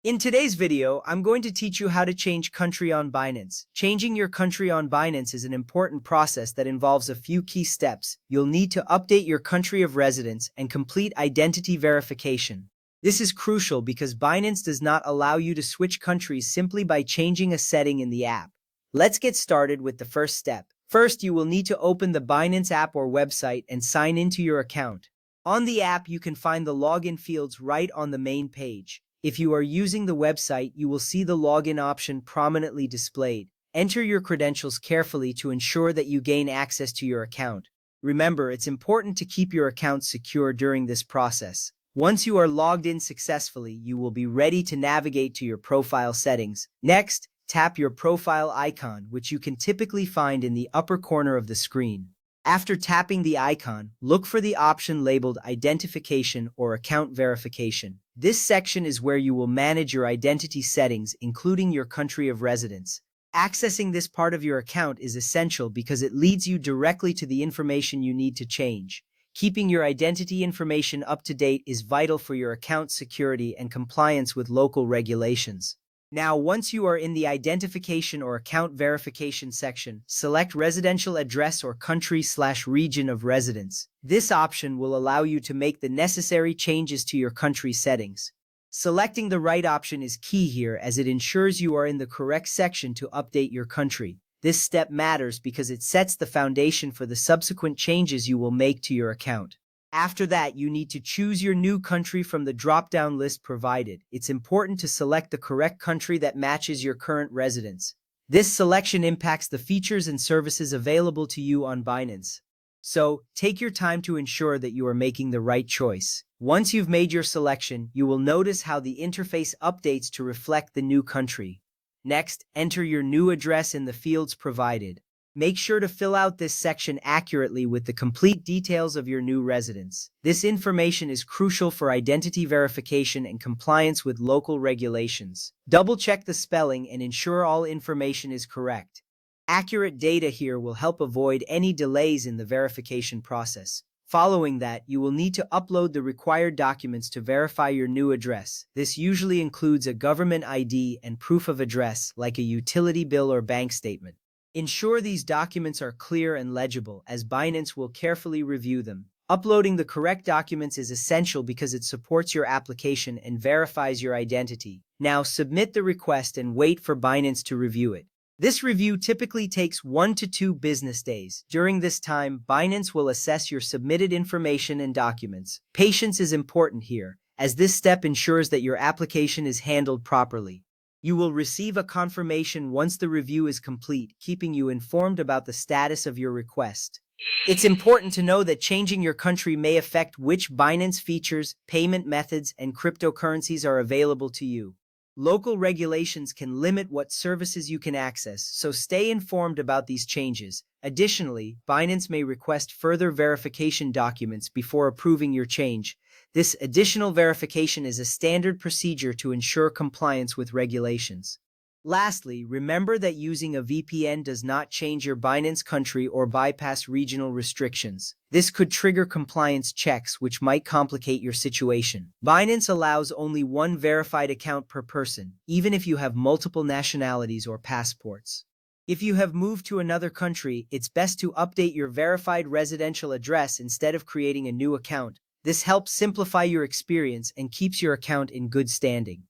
In today's video, I'm going to teach you how to change country on Binance. Changing your country on Binance is an important process that involves a few key steps. You'll need to update your country of residence and complete identity verification. This is crucial because Binance does not allow you to switch countries simply by changing a setting in the app. Let's get started with the first step. First, you will need to open the Binance app or website and sign into your account. On the app, you can find the login fields right on the main page. If you are using the website, you will see the login option prominently displayed. Enter your credentials carefully to ensure that you gain access to your account. Remember, it's important to keep your account secure during this process. Once you are logged in successfully, you will be ready to navigate to your profile settings. Next, tap your profile icon, which you can typically find in the upper corner of the screen. After tapping the icon, look for the option labeled Identification or Account Verification. This section is where you will manage your identity settings, including your country of residence. Accessing this part of your account is essential because it leads you directly to the information you need to change. Keeping your identity information up to date is vital for your account security and compliance with local regulations. Now, once you are in the Identification or Account Verification section, select Residential Address or Country/Region of Residence. This option will allow you to make the necessary changes to your country settings. Selecting the right option is key here as it ensures you are in the correct section to update your country. This step matters because it sets the foundation for the subsequent changes you will make to your account. After that, you need to choose your new country from the drop-down list provided. It's important to select the correct country that matches your current residence. This selection impacts the features and services available to you on Binance. So, take your time to ensure that you are making the right choice. Once you've made your selection, you will notice how the interface updates to reflect the new country. Next, enter your new address in the fields provided. Make sure to fill out this section accurately with the complete details of your new residence. This information is crucial for identity verification and compliance with local regulations. Double-check the spelling and ensure all information is correct. Accurate data here will help avoid any delays in the verification process. Following that, you will need to upload the required documents to verify your new address. This usually includes a government ID and proof of address, like a utility bill or bank statement. Ensure these documents are clear and legible, as Binance will carefully review them. Uploading the correct documents is essential because it supports your application and verifies your identity. Now, submit the request and wait for Binance to review it. This review typically takes 1 to 2 business days. During this time, Binance will assess your submitted information and documents. Patience is important here, as this step ensures that your application is handled properly. You will receive a confirmation once the review is complete, keeping you informed about the status of your request. It's important to know that changing your country may affect which Binance features, payment methods, and cryptocurrencies are available to you. Local regulations can limit what services you can access, so stay informed about these changes. Additionally, Binance may request further verification documents before approving your change. This additional verification is a standard procedure to ensure compliance with regulations. Lastly, remember that using a VPN does not change your Binance country or bypass regional restrictions. This could trigger compliance checks, which might complicate your situation. Binance allows only one verified account per person, even if you have multiple nationalities or passports. If you have moved to another country, it's best to update your verified residential address instead of creating a new account. This helps simplify your experience and keeps your account in good standing.